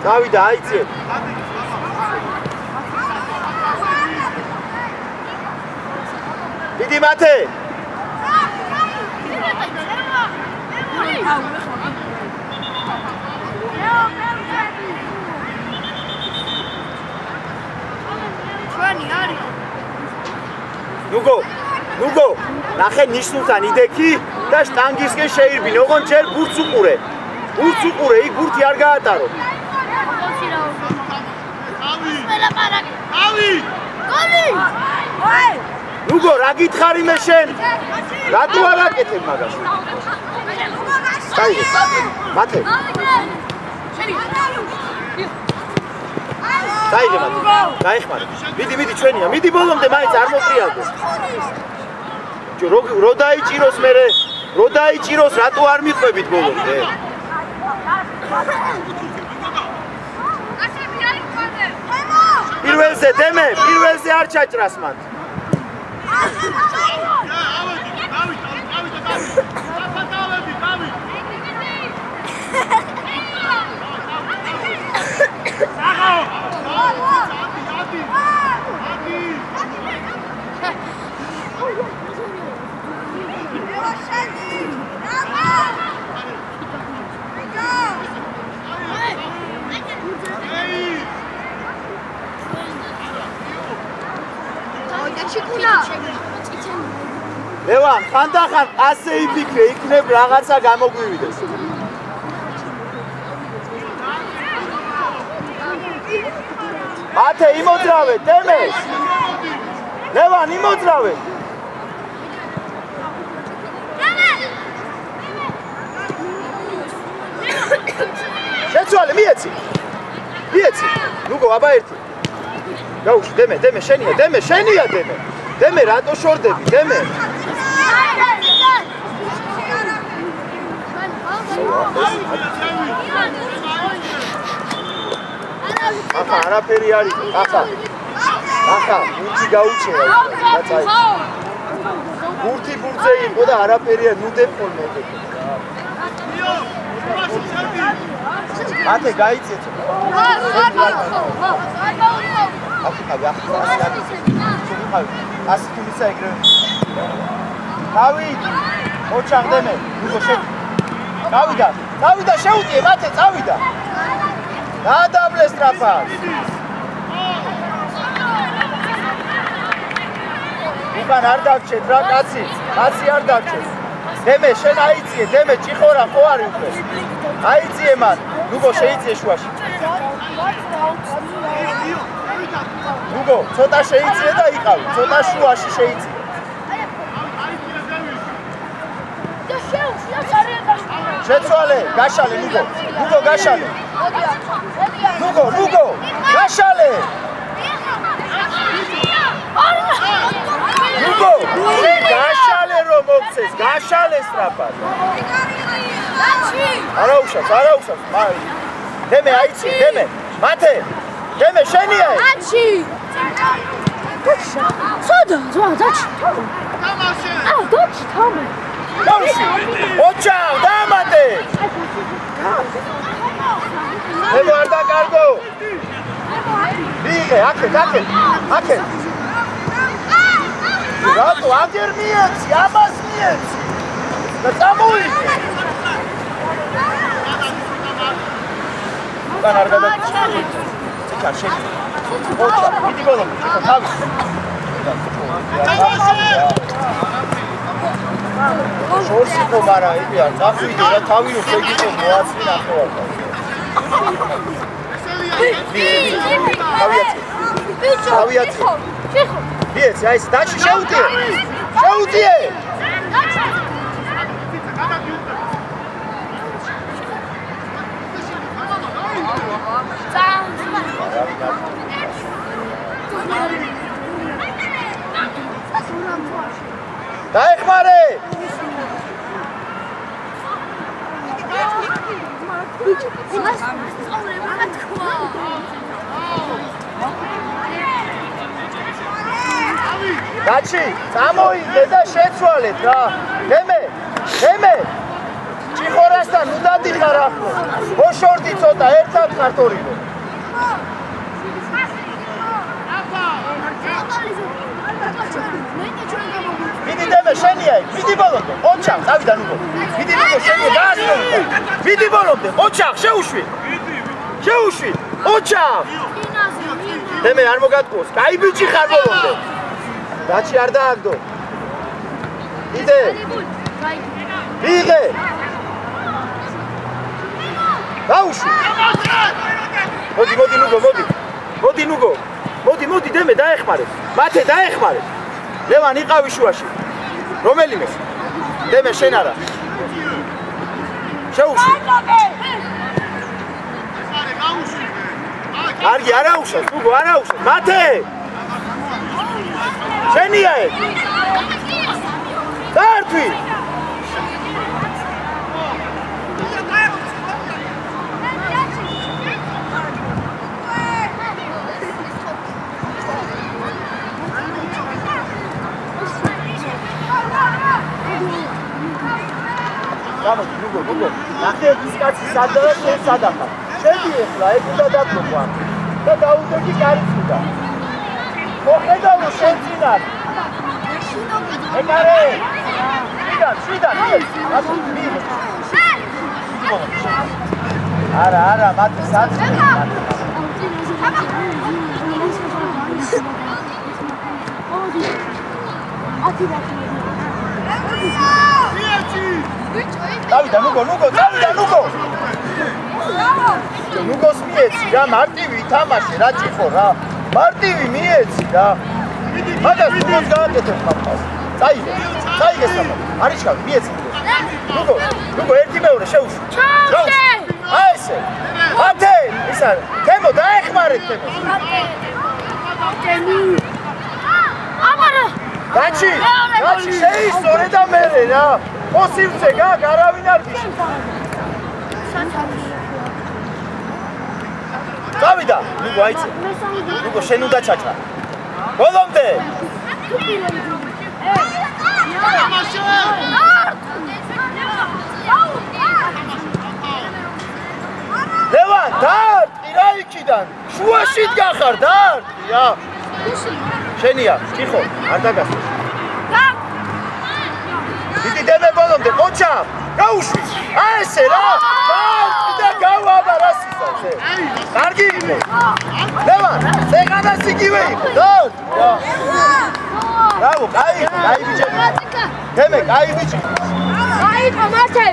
დავიდა აიწიე. დიდი მათე. ნუგო, ნახე ნიშნულთან იდექი და შტანგისკენ შეირბინე, ოღონდ ჯერ ბურთს უყურე. იქ ბურთი არ გაატარო. ნუგო, რა გითხარი მე შენ? რატო არ აკეთებ მაგას? დაიგე, მათე. დაიგე მათე, გაეხმარე. მიდი ჩვენია, მიდი ბოლომდე მაინც არ მოფრიალდე. რო დაიჭიროს მერე, რატო არ მიყვებით ბოლომდე? პირველზე დემე, პირველზე არ ჩაჭრას მან. ლევან, ხანდახან ასე იფიქრე, იქნებ რაღაცა გამოგვივიდეს. მათე იმოძრავე, დემეს. ლევან, იმოძრავე. შეცვალე, მიეცი. ნუგო, აბა ერთი. გაუში, დემე, შენია, დემე. დემე, რატო შორდები, დემე. ახლა არაფერი არ იყო, ახლა ბურთი გაუჩერა, დაწაი. ბურთი ბურთზე იყო და არაფერია, ნუდებ ხოლმე. მათე გაიწეცო. ასე თუმცა ეგრევე. ოჩაღდემე, ნუგო შენ. წავიდა, შეუტიე, მათე, წავიდა. გადავლე სტრაფად. უკან არ დაგჭეთ რა კაცი არ დაგჭეს. დემე, შენ აიწიე, დემე, ჭიხორა ხო არის უკვე. აიწიე მან, ნუგო შეიწიე შუაში. ნუგო, ცოტა შეიწიე და იყავი, ცოტა შუაში შეიწიე. შეცვალე, გაშალე, ნუგო, გაშალე. ნუგო, გაშალე. ნუგო, გაშალე რომ მოქცეს, გაშალე სტრაფად. არა უშავს. დემე აიცი, დემე. მათე. დემე შენია. აჩი. სადა, დაჩი. დაჩი თამე. დაუში. ოჩავ, დამატე. ებო არ დაკარგო. ვიღე, აქეთ. რატო აგერ მიეცი, ამას მიეცი. და წამოიღე. უკან არ გადაჭი. ციკარ შენ. ოჩა, მიდი ბოლომდე, თავი. შორს იყო, მაგრამ იგი არ წავიდე და თავი უფრო იყო მოაცვი ნახევარდა. თავიაცი. მიეცი, აი ეს დაჩი შეუტიე. დაეხმარე. დაჩი, წამოიღე და შეცვალეთ რა. დემე. ჭიხორასთან უნდა დიხარ ახლა. მოშორდი ცოტა, ერთად ხართ ორივე. მიდი დემე შენია, მიდი ბოლომდე. ოჩახ, წავიდა ნუგო. მიდი ნუგო შენია, გაასწორდა. მიდი ბოლომდე, ოჩახ, შეუშვი. შეუშვი. ოჩახ. დემე არ მოგატყუოს. კაი ბიჭი ხარ ბოლომდე. დაჩი არ დააგდო. იდე. ვიღე. დაუშვი. მოდი ნუგო, მოდი. მოდი ნუგო. მოდი დემე დაეხმარე. მათე დაეხმარე. ლევან იყავი შუაში. რომელიმე? დემე შენ არა. შეუშვი. კარგი, არა უშავს, ნუგო, არა უშავს. მათე! შენია ეს. დართვი. გამოდი, ნუგო. ნახე ის კაცი სადაა, შენ სადახარ. შედი ახლა, ეგ უნდა დაგმოყვა. და დაუდეგი კარიცუდა. მოხედავო შენ წინარ. ეგარე. შიდან. არა, მათი საწყი. დავიდა ნუგო. ნუგოს მიეცი რა, მარტივი ითამაშე რა ჭიხო რა. მარტივი მიეცი რა. მაგას ნუგოს გააკეთებ ხაფას. წაიგე სამა. არიშავი, მიეცი. ნუგო, ერთი მეორე შეუშვი. აი ესე. ათე, ისა, თემო დაეხმარეთ თემო. დაჩი, შეისწორე და მერე რა. ოსივცე გაკ, არავინ არ გიშ. გავიდა, ნუგო აიცე. ნუგო შენ უნდა ჩაჭრა. ბოლომდე. ლევან, დარტყი რა იქიდან. შუაში დგახარ, დარტყი რა. შენია, ჭიხო, არ დაგასწრე. დიდი დემე ბოლომდე, ოჩა, გაუშვი. აი ესე რა. დარტყი და გავაბა რა სიზავზე. კარგი იყო. ლევან, ზეგანას იგივე იყო, დარტყი რა. ბრავო, კაი ბიჭები. დემე, კაი ბიჭი. კაი, მათე.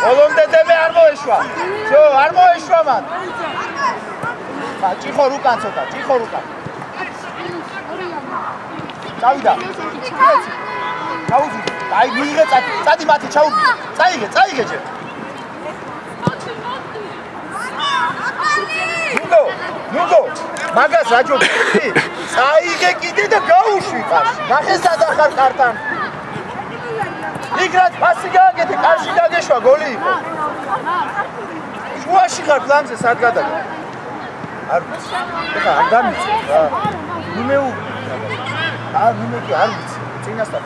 ბოლომდე დემე არ მოეშვა. შო, არ მოეშვა მან. ჭიხო რუკან ცოტა, წავიდა. ჩაუძი. აი მიიღე წადი მათი ჩაუძი. წაიგე ჯერ. ნუგო, მაგას რა ჯობია? წაიგე კიდე და გაუშვი კარში. ნახე სადახარ ხართან. იგრაც პასი გააკეთე, კარში დაგეშვა, გოლი იყო. შუაში ხარ ფლანგზე სად გადაგა? არ ვიცი. ეხა არ დამიცე რა. ნუმეკი არ ვიცი. წინასწარ.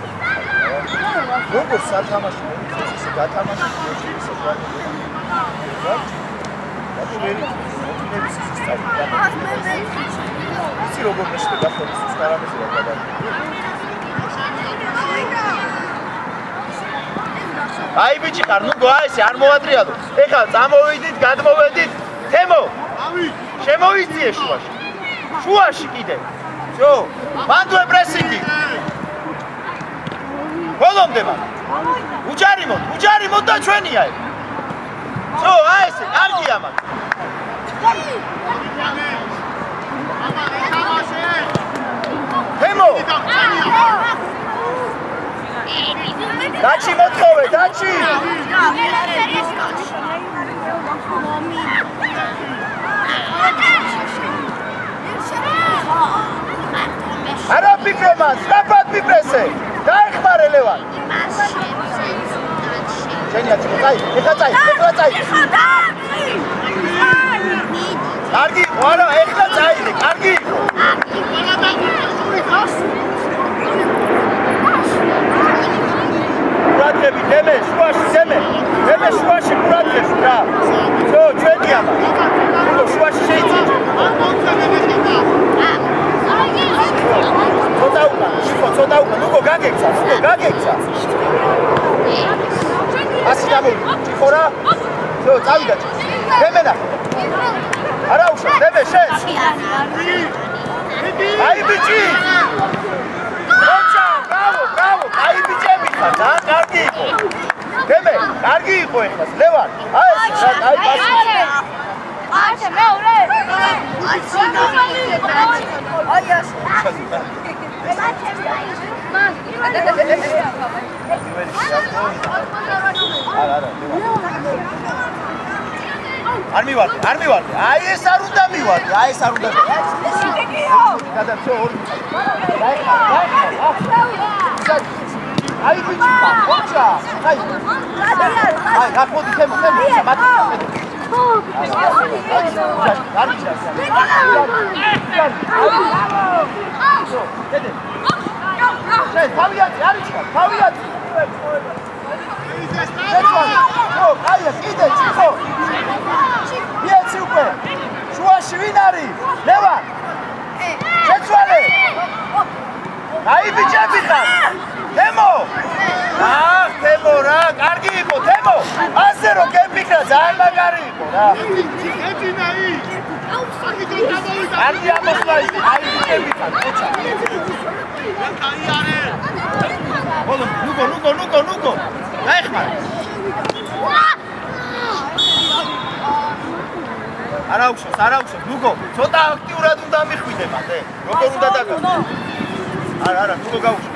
როგორ სათამაშო ისე გათამაშე ისე რა. რატო ვერ იცი ის სწავლა. იცი როგორ მეშტე გახოდეს ის კარამეზე რა გადაგა. აი ბიჭი ხარ, ნუგო აი ესე არ მოატრიალო. ეხლა წამოვიდით, გადმოვედით. თემო. შემოიწიე შუაში. შუაში კიდე. ძო, მანდ პრესინგი. ბოლომდე მაგ. უჯარი მოდ და ჩვენია ეს. ძო, აი ესე, კარგია მაგ. თემო. დაჩი მოთხოვე, დაჩი. არა ფიქრობ მას, სწრაფად მიპრესე. დაიხ გაუმარე ლევან. შენია ცოტა წაი, ეხლა წაი. კარგი, არა, ეხლა წაიდე, კარგი. ყურადღები, დემე, შუაში ყურადღები რა. ძო, ჩვენია მაგ. შუაში შეიძლება. ცოტა უკან, ნუგო გაგექცა. ასი დამოვიდა, ჭიხო რა. ძო, წავიდა. დემენა. არა უშო, დემე შენ. აი ბიჭი. ოჩა, ბრავო, აი ბიჭები ხარ, და კარგი იყო. დემე, კარგი იყო ეხლა, ლევან. აი ეს, აი პასი. აჩა მეორე. აი ეს. არ მივარდი. აი ეს არ უნდა მივარდი. გადაცო ორი. აი ბიჭი, ოჩა. აი, გახმოდი თემო, მათი. შუაში ვინ არის? ლევან! შეცვალე! აი ბიჭები ხარ! თემო! თემო რა, კარგი იყო, თემო! ასე რომ გეფიქრა, ძალიან მაგარი იყო რა. კარგი ამოსვლა იყო, აი ბიჭები ხარ, ოჩა. ბოლო, ნუგო! გაიხმარე. არა უშვებს, ნუგო, ცოტა აქტიურად უნდა მიხვიდე მანდე. როგორ უნდა დაგა? არა, ნუგო გაუშვი.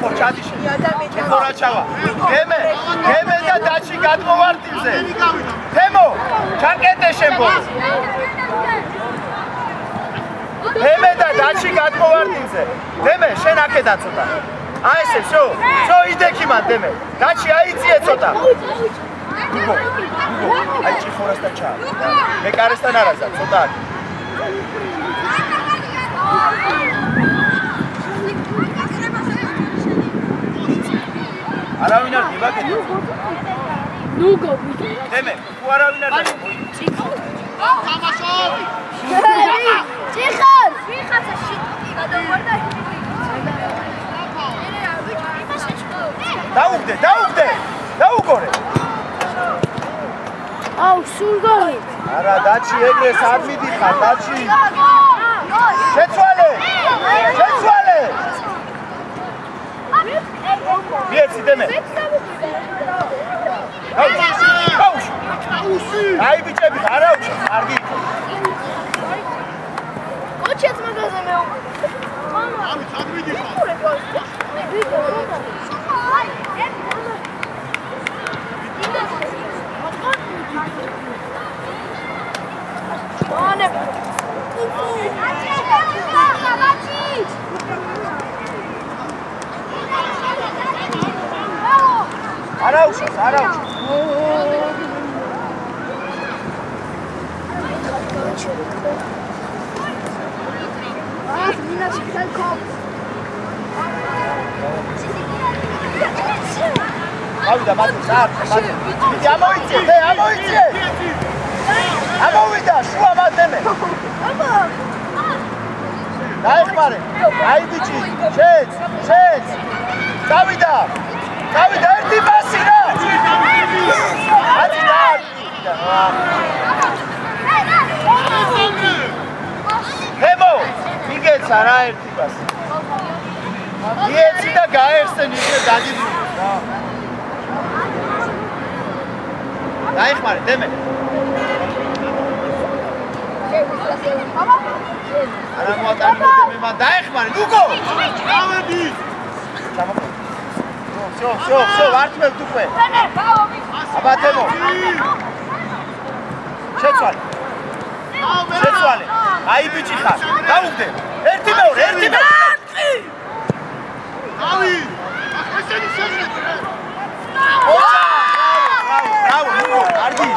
ხო, ჩადიშე. ხო რა ჩავა. გემე და დაჩი გადმოვარტივზე. თემო, ჩაკეტე შემბოლო. გემე და დაჩი გადმოვარტივზე. დემე, შენ აქედა ცოტა. აი ესე, შო, იდექი მან დემე. დაჩი აიწიე ცოტა. ნუგო, აი ჭიხორასთან ჩაა. მეკარესთან არაზა, ცოტა აქ. არავინ არ დიბაკეთო. ნუგო. დემე, თუ არავინ არ დაგო. თამაშო. ჭიხარ. ვიხაცა შიტკი გადავარდა. დაუგორე. აუ, სულ გარი. არა, დაჩი ეგრეს არ მიდიხარ, დაჩი. შეცვალე. მიეცი დემე. აი ბიჭები, არა უშვებს, კარგი იყო. ოჩაც მაგაზე მეო. ამით არ მიდიხარ. არა უშვებს. ავიდა მათეს არ მიდი ამოიწე. ამოვიდა შუა მათემე. დაეხმარე. აი ბიჭი, შეც. წავიდა ერთი პასი რა. თემო, მიგეცა რა ერთი პასი. მიეცი და გაეხსენ ისე დაგიბრუნე რა. დაეხმარე, დემე. არა მოატანი დემე, მან დაეხმარე, ნუგო. ავედი. Всё, ვართმევ თუქვე. აბა თემო. შეცვალე. აი ბიჭი ხარ. დაუგდე. ერთი მეორე. ავი. Bravo, Ardi.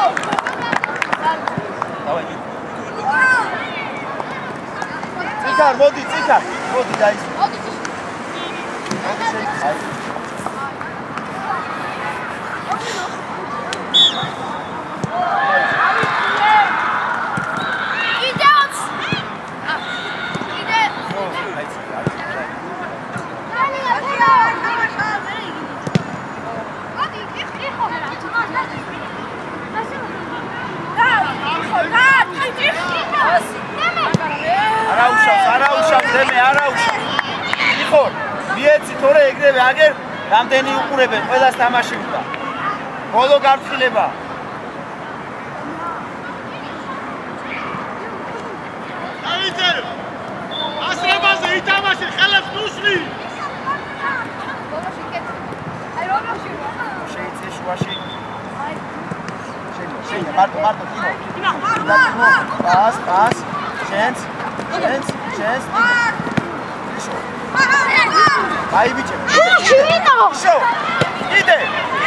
Cikar, modi, dajcie. თორე ეგრევე აგერ რამდენი უყურებენ ყველას თამაში უნდა. ბოლო გაფრთხილება. დავიძე. ასრებაზე ითამაში ხელებს ნუშლი. შეიძლება შუაში. შეიძლება მარტო კინო. პას. შენს. აი ბიჭო.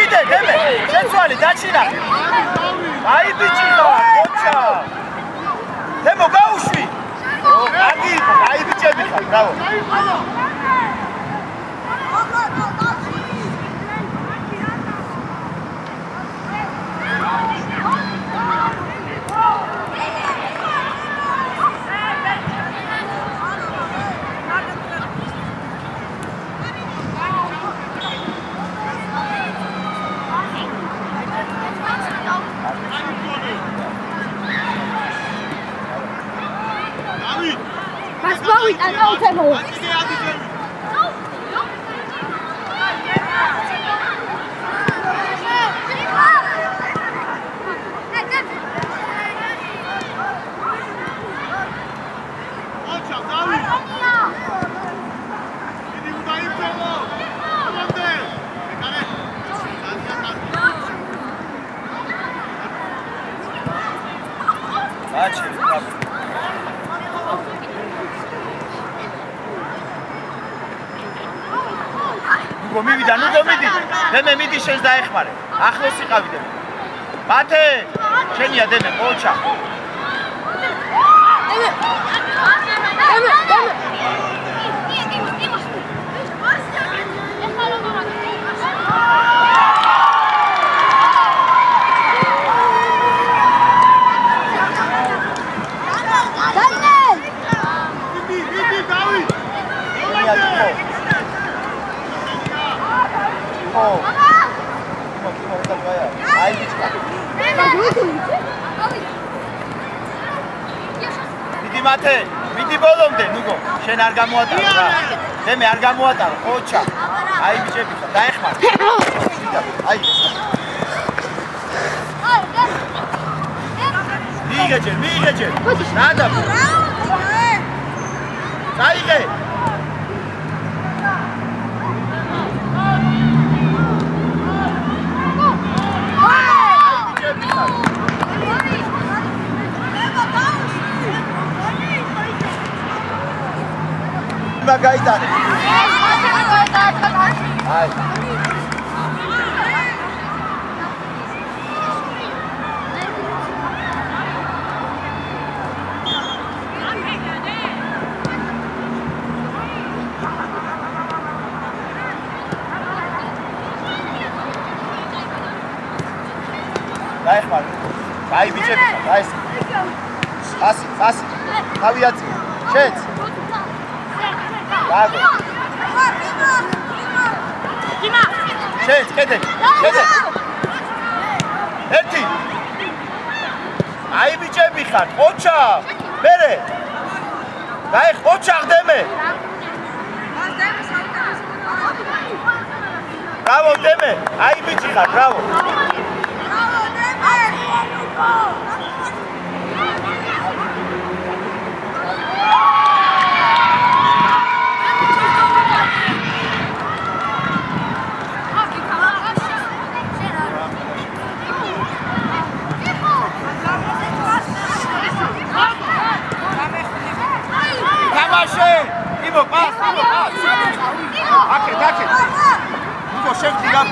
იდე, დემე. შეცვალი დაჩინა. აი ბიჭი ხოჩა. დემო გაუშვი. აი ბიჭები ხარ, ბრავო. I know Temo. მივიდა, ნუ გომიდი. დემე მიდი შენს დაეხმარე. ახლოს იყავიდე. მათე, შენია დემე, ყოჩა. მათე, მიდი ბოლომდე, ნუგო, შენ არ გამოატარო რა. დემე არ გამოატარო, ყოჩა. აი ბიჭები ხარ, დაეხმარ. აი. მიიღე. რადა? წაიღე. Gaitane. Ai. Daixmar. Ai biჭები, დაის. Asi. Თავიაცი. შენც. Bravo. Dima. Შენც, კედე. ერთი. აი ბიჭები ხარ, ყოჩა. მერე. დაი ყოჩა ხდემე. Bravo დემე. აი ბიჭი ხარ, bravo. Აკე. აშო შევდი რა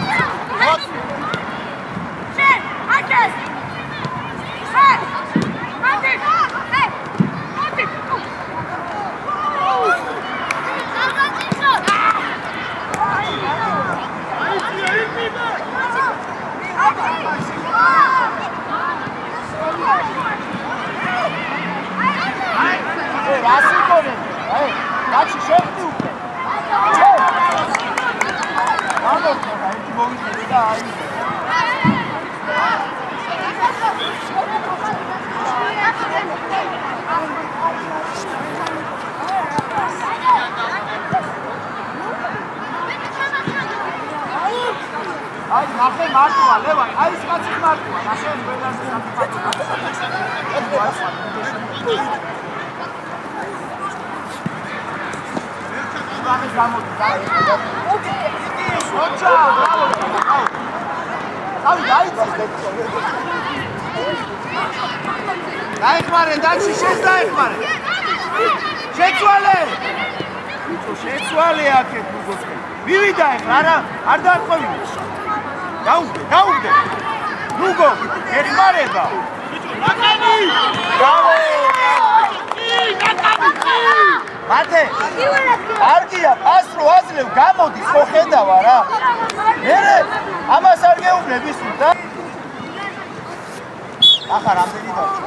Ay, nahe martua, Levai, ay, skatsik martua, nahe belasi დაიხმარე, დაში შენს დაიხმარე. შეცვალე. შეცვალე აქეთ გუგოს. მივიდა ახლა, არ დაარღვევინე. დაუგდე. გუგო, ეხმარება. ბრავო! მათე. არგია, პასრო აძლევ, გამოდის, ხო ხედავა რა. მერე ამას არ გეუბნებ ის და ახლა რამდენი დავჭა?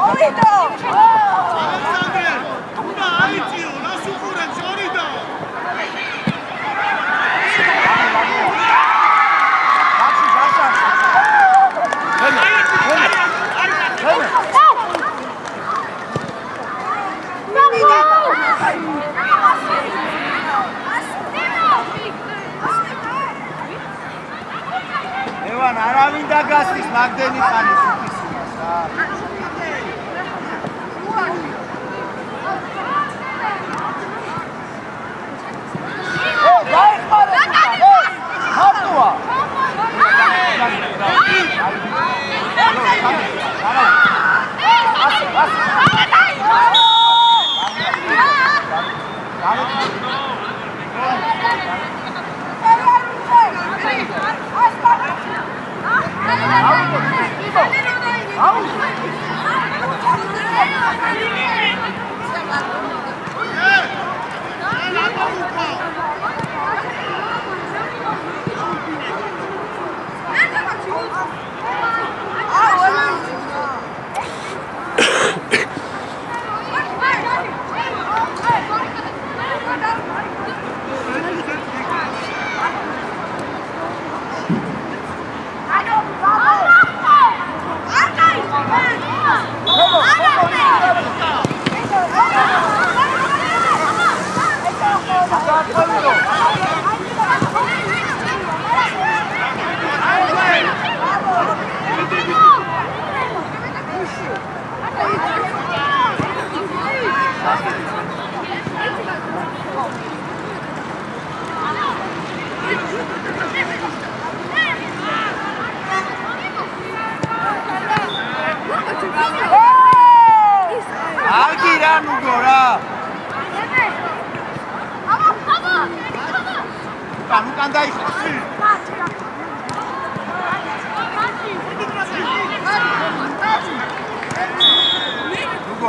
Olida! Alexandre, una aitio, la sicurezza Olida. Evan, aravin dagastis magdeni qanis ukisimas ra. Daixmare, martua.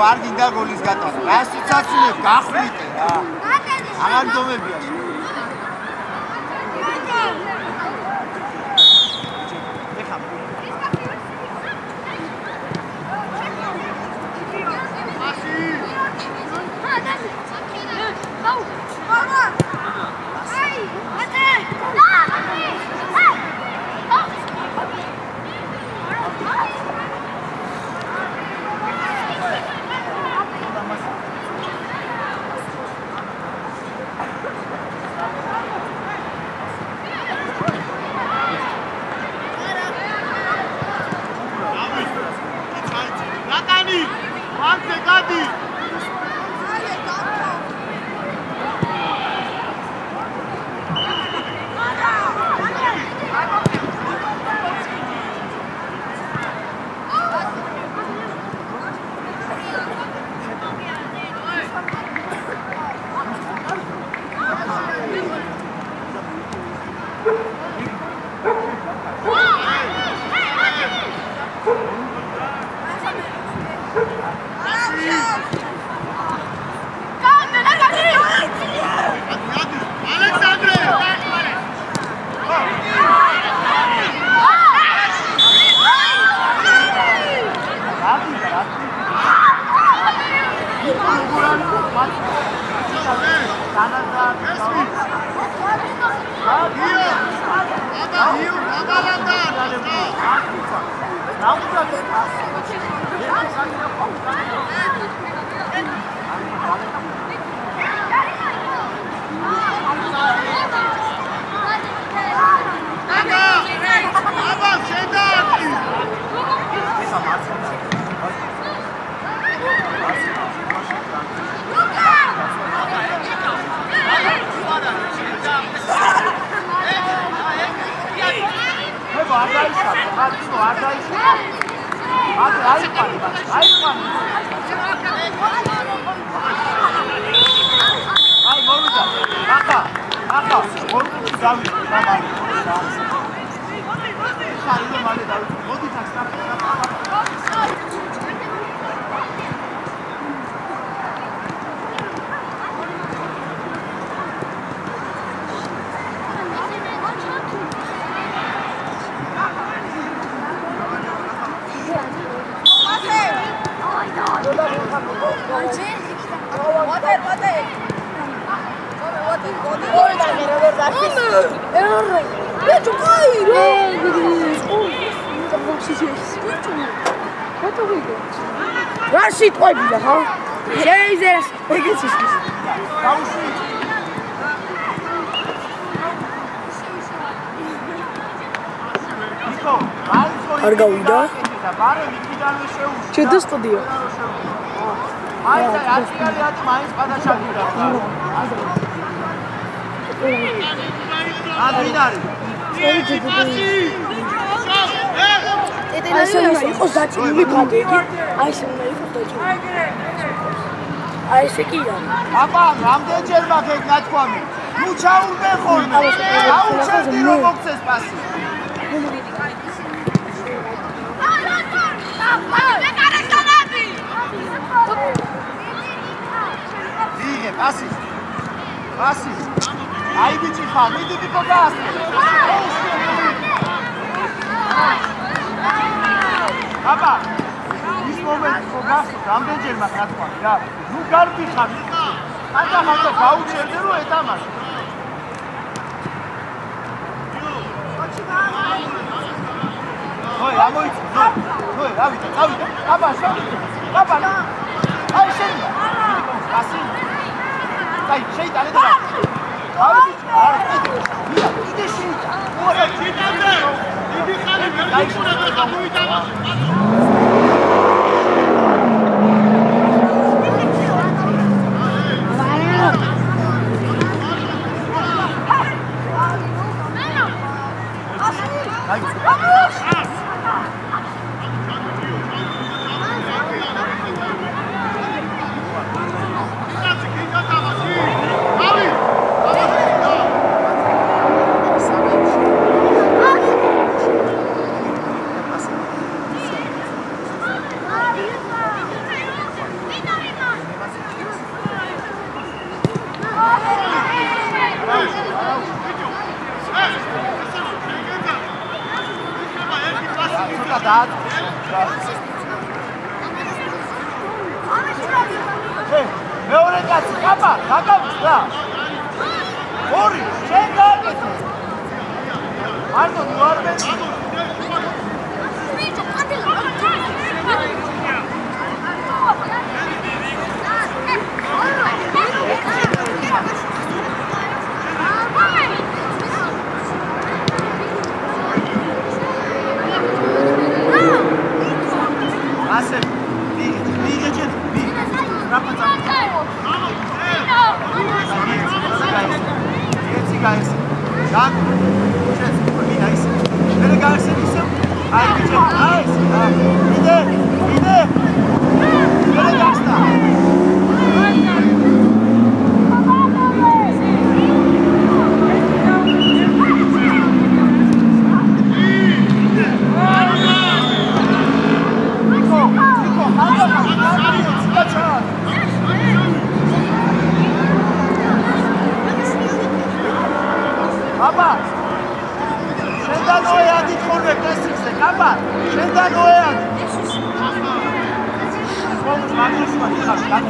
არ გინდა გოლის გატანა. რასიც აცილებ, გახვიდე რა. აღარ დომებია. Rashid qoydilar, ha? Jeyzers, egesiz. არ გავიდა? ჩედო სტუდიო. იყო დაჭრილი ბაგეგი, აი ეს უნდა იყოს დაჭრილი. აი ესე კია. აბა, რამდენჯერ მაგ ნათქვამი? ნუ ჩაურდე ხოლმე. აუჩერდი რომ მოგცეს პასი. იგე, პასი. პასი. აი ბიჭი ხარ, მიდი ბიკო გაასწრე. აბა, ის მომენტი ხო გახსოვს, რამდენჯერ მაგ ნათქვამი რა? ნუ გარბიხარ. ხანდა გაუჩერდე რომ ეთამაშე. ოი, ამოიწე. ოი, ავიდა, წავიდა. აბა, აბა. აი შენ. ასი. აი, შეიტანე და. აი, იდე შეიტა. ორი, ჩიტანე. დიდი ხანი ვერგუნა და გამოიტანოს. მეორე კაცი, აბა, დაგავსდა. ორი, შენ გააკეთე. მარტო ნუ არ მეცი. ასე, მიგეჭეთ, რაფაცა. Jetzt guys. Dann jetzt wie nice. Wenn guys ist ein bisschen nice. Bitte. Wenn guys da. Აბა შენდა ნოეადი თქონე პესიზე აბა შენდა ნოეადი კონს მაგისმა ხარ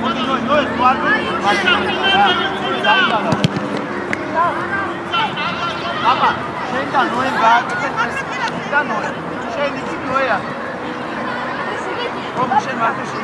მოდი ნოე ვარდო აბა შენდა ნოე გააკეთე პესიზე და ნოე შენ იგი ნოეადი ხომ შენ მარტო შე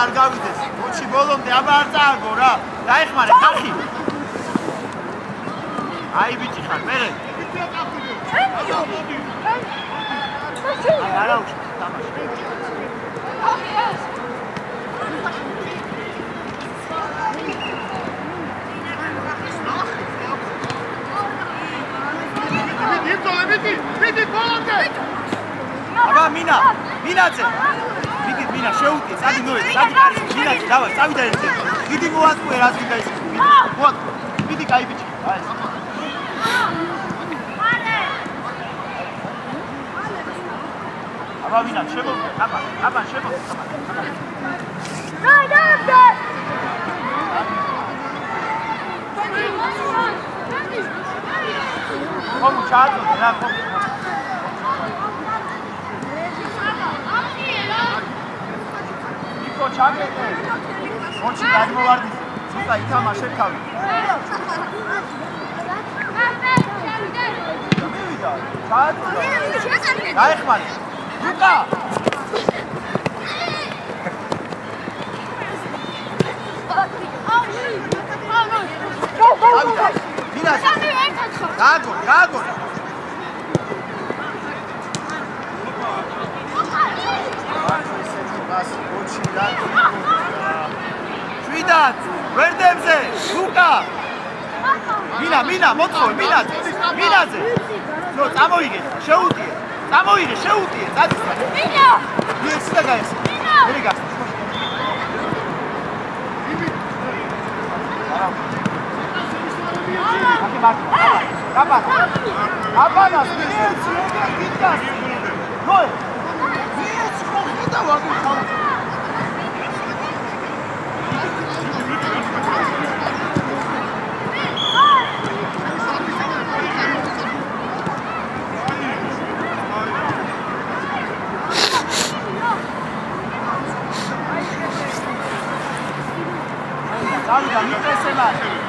არ გავიდეს. მოჩი ბოლომდე აბა არ წააგო რა. დაეხმარე ხალხი. აი ბიჭი ხარ, მერე. არა უშ, თამაში. მიდი ბოლომდე. აბა მინა, მინაძე. მინა შეუტი, სადი მოედი, სადი არის, მინაძე, დავარ, წავიდა ერთი. დიდი მოატყუე რაც გინდა ის. მოატყუე. მიდი კაი ბიჭი. აი. აბა მინა, შემოგვი, აბა შემოგვი. დაიდე. ხომ ჩააწოდე რა ხომ. ნიკო ჩაგეთე. მოჩი გადმოვარდი. ზუკა ითამაშე თავი. მივიდა. ჩააწოდე. დაეხმარე. ზუკა. გაგო. შვიდად, ვერდებზე, ზუკა. მინა, მოწოვე, მინაძე. ნო, წამოიგე, შეუტიე. წადისთან. მინა. მიეცი და გაესე. მერე გასწ. Აბანას მიეცი, გიტას. ნოე. მიეცი ხო გიტა ვაგე ხარ. Davida, mi prese male.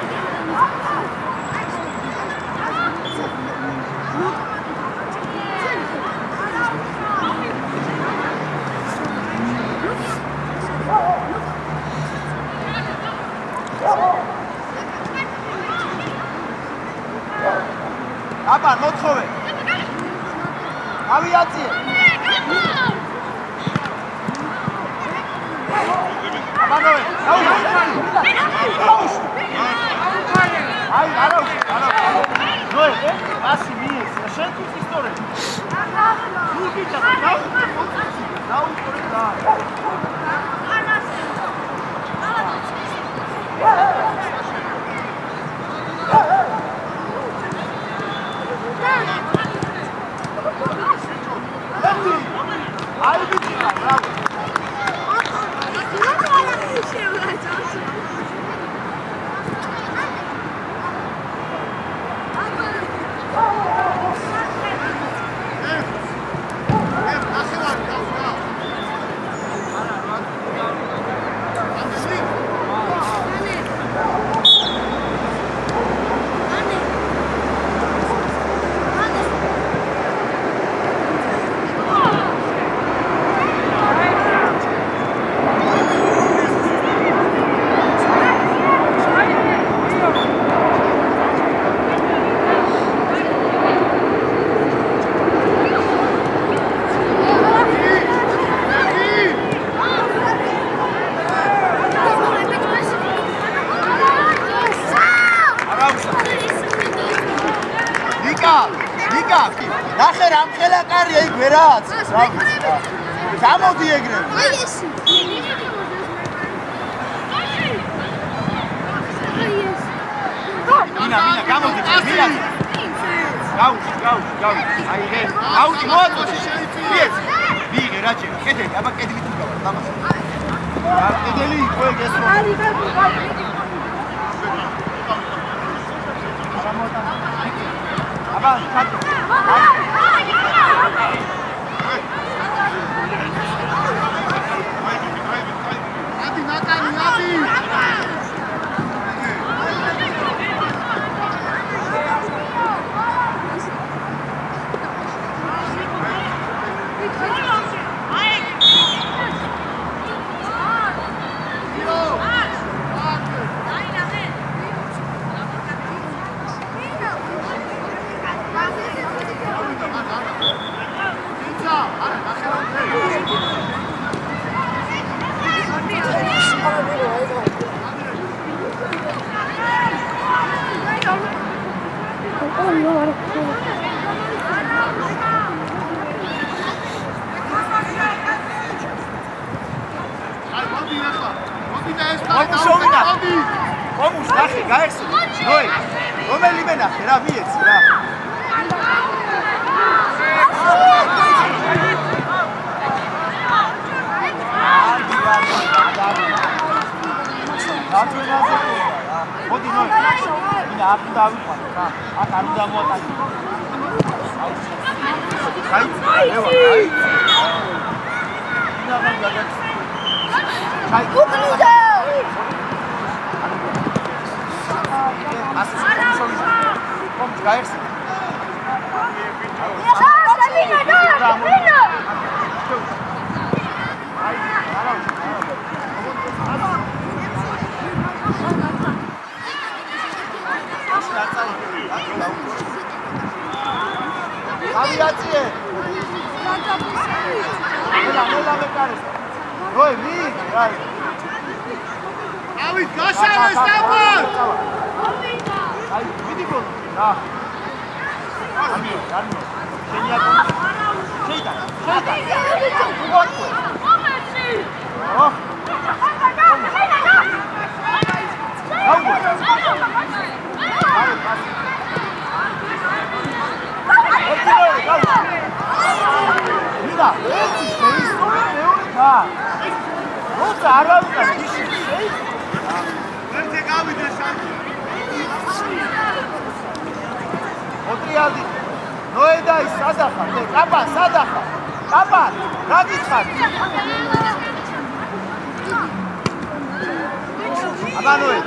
Აბა, მოთხოვე. ავიაციე. აბანოე, აი, არა. ნოე, ასი მიეს, შენ თუ ისტორია. ნუ გიჭა, დაუყურე და. აი ბიჭი, ბრავო. ნიკა, ნახე რამ ხელა კარია იქ ვერაც. გამოდი ეგრევე. აი ეს. მინა, გამოდი, მინა. გაუ. აი ეს. აუდი მოაწოდე. მიეც. ვიღე რა ჩემ. კედელი, აბა კედელი თუ გავა, დამას. კედელი იყო ეგ ეს. აბა, ხატო. ადი ნაკანი, ადი. Vamos, ნახე, გაიხსნა. ნოე. რომელიმე ნახე რა, მიეცი რა. მოდი ნოე. მინა აქ დავიყვანო რა. აქ არ უნდა მოატანო. აი, აი. მინა მაგ გაგაც. აი, უკნიდა. Vamos, gaihsi. Aviație! Nela mecare. Noi, vii! Avid, gașa, stăpân! Hai, vidi gol. Da. Ami, Arno. Genia gol. Şeyda. Gol. Oh. Mira, eti seisore meoreka. Rotsa aravida gishi seis. Verte gavida shaki. ოტრიალდი ნოედაი სადახა კაპა სადახა კაპა რა გიცხარ აბანოე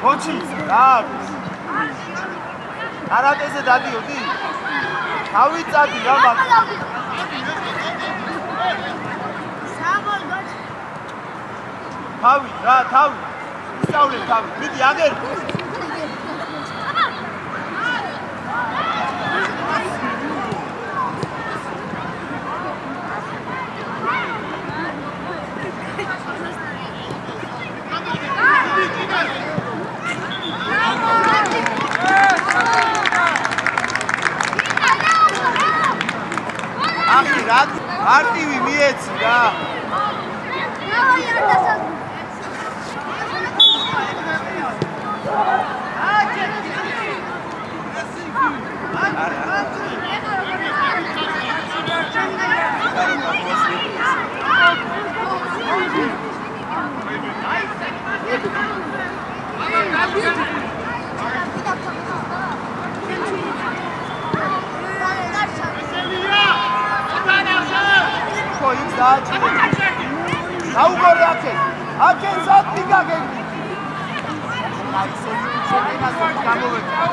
ხოჩი რა არატეზე დადიოდი თავიწადი რა მაგ თავი რა თავი ისწავლე თავი მიდი აგერ ახი რა მარტივი მიეცი რა აუგორე აქეთ აქეთ სათი გაგები აი შეიძლება გამოვედა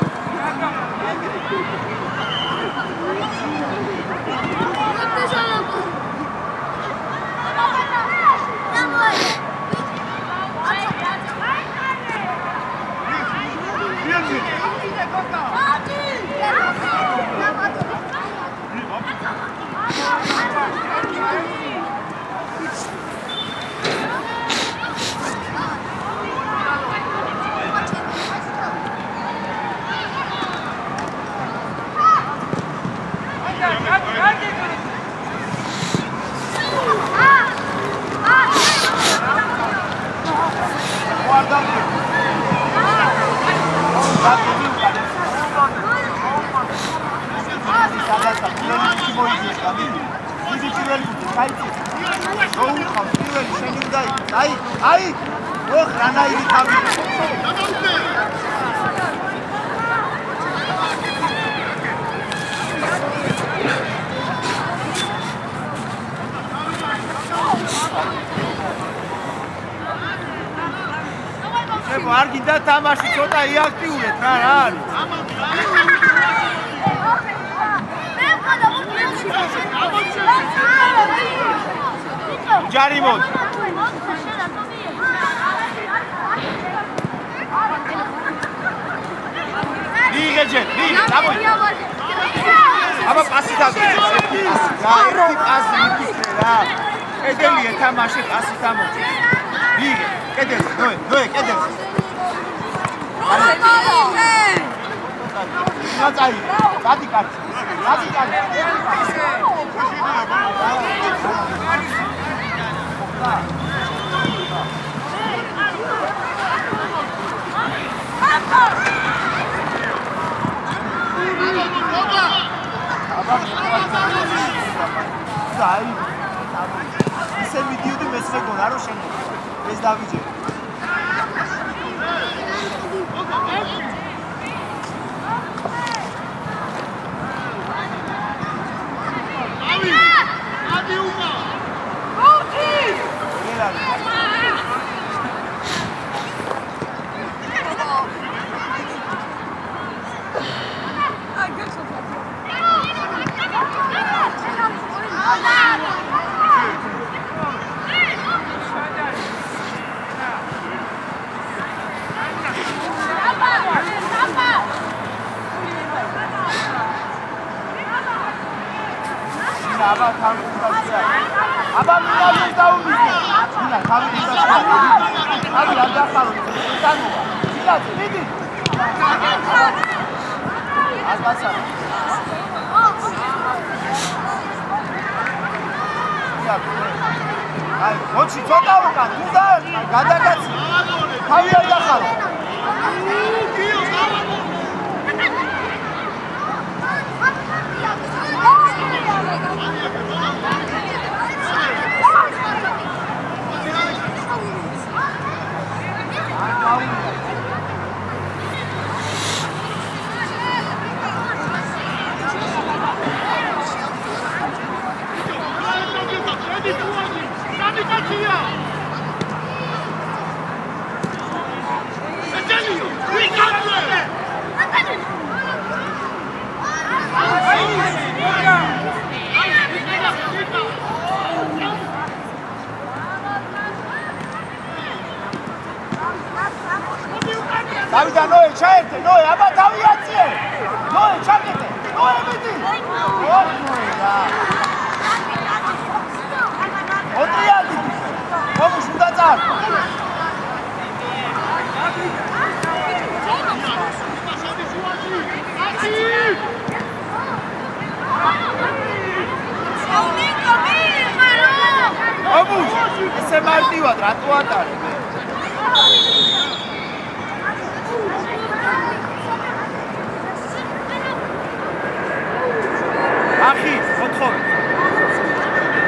არ გინდა თამაში ცოტა იაქტიურეთ რა არის? ჯარი მოდი. მიიღე ჯერ, მიიღე, წამოდი. აბა პასი დაგიწყე. ერთი პასი მიფიქრე რა. კედელია თამაში პასი თამაში. მიიღე, კედელზე, ნოე, კედელზე. ნაცაი, დადი კაცი. დადი კაცი. დაი. ისე მიდიოდი მესმე გოლა რო შენ. ეს დავიჯე. აბა თამბუზია. აბა მინდა დაუმიზე. მინდა თამბუზია. აბა არ დახარო. თანობა. მინდა მიდი. აბასა. აი, მოჩი ცოტა უკან. თუნდა გადაგაცი. თავი არ დახარო. დავიდა ნოე ჩაერთე ნოე აბა დავიაციე ნოე ჩაკეთე ნოე მიდი ნოე რა ოტრიადი მომუშ უნდა წარ მომუშ ესე მარტივად რატო ატარე ახი, მოთხოვე.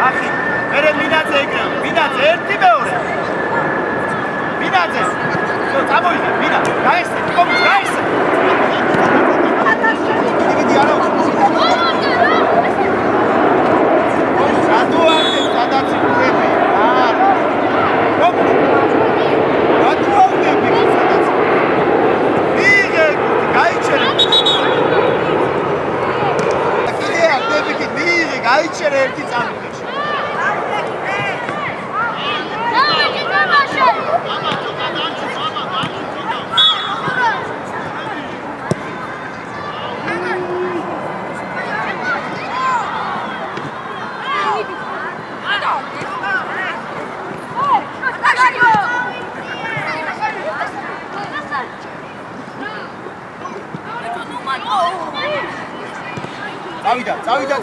ახი, მერე მინაძე ეგრევე. მინაძე ერთი მეორე. მინაძე. ხო, წამოიღე, მინა. გაიხსენ, კომ, გაიხსენ. დიდი არა. რატო არ სადაც იქნები? არა. კომ. რატო არ იქნები სადაც? მიიღე, გაიჩერე. გაიჩერე ერთი წამში. დავიჯე თამაში. აბა ცოტა დაჩი, აბა დაჩი ცოტა.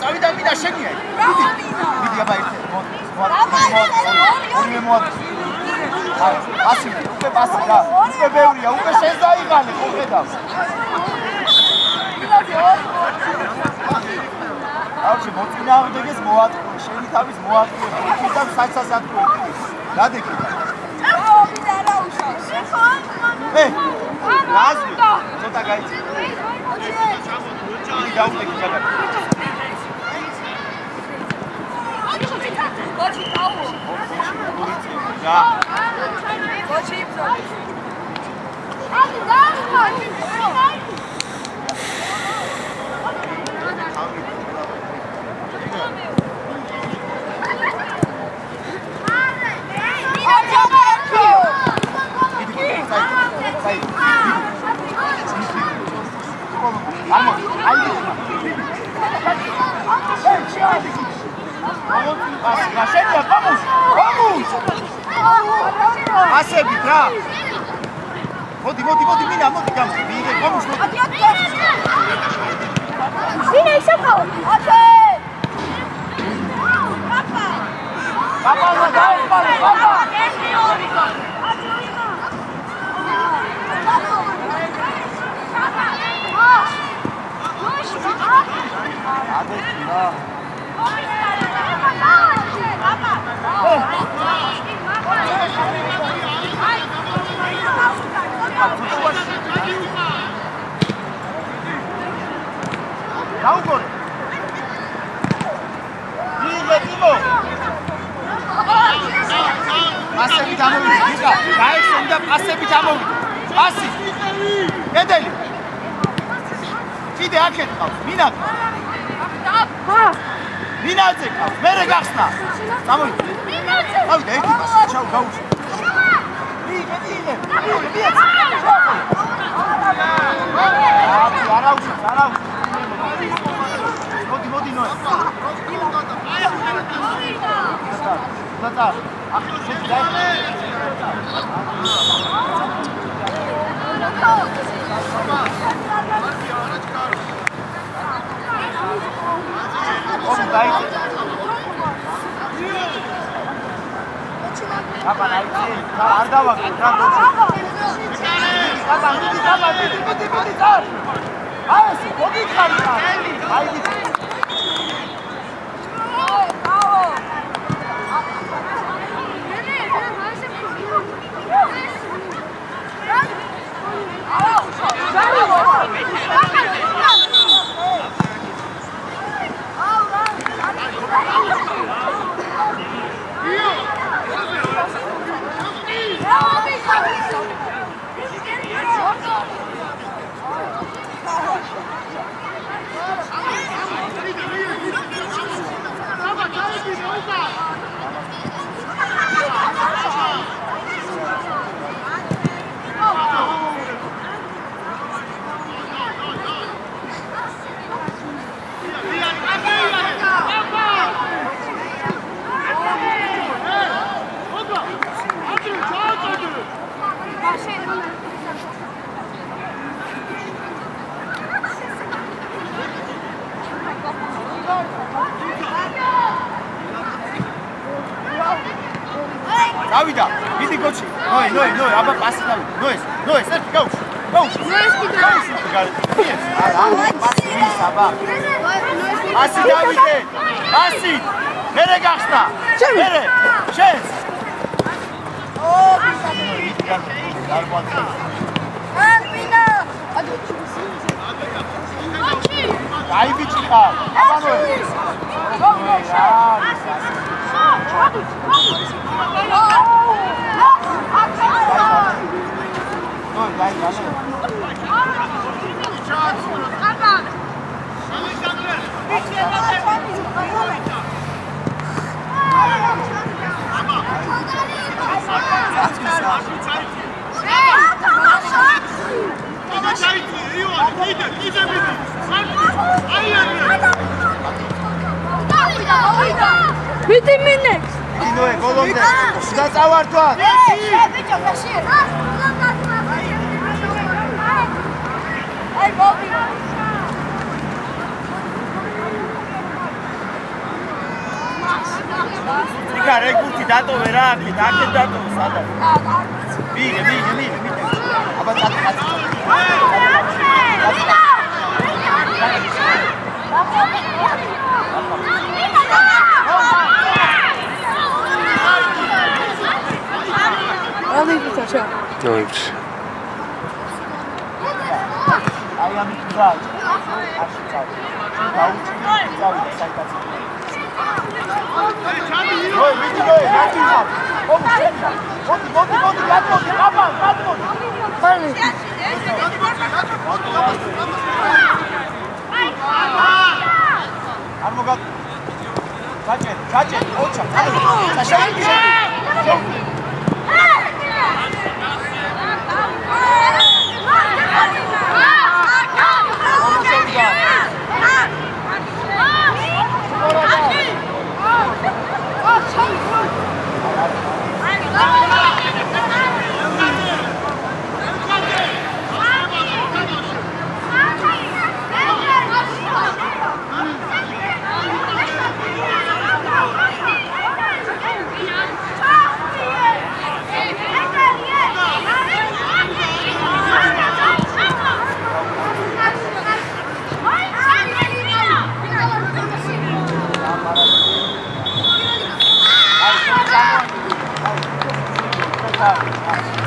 წავიდა მინდა შენია. მიდი აბა ერთი. მოდი. Pasi, უკვე pasi რა. უკვე ბევრია, უკვე შენ დაიღალე, ხო ხედავს. Auzi, მოწინააღმდეგეს მოატყუე, შენი თავის მოატყუე, და საჩას ატყუე. გადეკი. რაზმი, ცოტა გაიწი. გაუტეკი გადაკი. Koči tavu. Da. Koči ipso. Hadi dalje. Masenia, vamos! Vamos! Asebit რა! მოდი, მინა, მოდი, გამიგე, vamos, მოდი. მინა ისაფაო. ოკე. Papa, დაიწყალე, papa. Adetna. Naugore. Ile timo. Pasები გამოვიდა. გაიხსენდა pasები გამოვიდა. Pasi. Gedeli. კიდე აქეთ ყავს. მინა. მინაძე ყავს. მერე გახსნა. წამოვიდა. მინაძე. ავიდა ერთი პასი. ჩაუ გაუშვი. მიგე. არა. მოდი ნოე. დადა. ახლა შედი დაი. ＯM დაიწყე. აბა დაიწყე. არ დავაგე რა დოჩი. აბა მიდი წარ. აი ეს მოგიხარი რა. აი მიდი. Davida, vidi coci. Noi, aba passi Davida. Noi, certi gauch. Passi, aba. Passi Davide. Passi. Mere gachsta. Mere. Chance. Oh, Albina. Dai bichika. Aba noi. Bitte minutes. Dinoe, golonde. Da წავართვა. ბიჭო, გაში. აი, ბობი. იგა რეგუთი დატოვე რა აქეთ დატოვე სადაც. მიდე. აბა წაწ. აი ამით რა. ასე წავ. გაუჩი წავიდა საიტაცი. ой, მიდი, ნაკინა. მოდი, გადმოდი. ხალი. არ მოგა. ჩაჭე, ოჩა, ჩაშავე. Tá.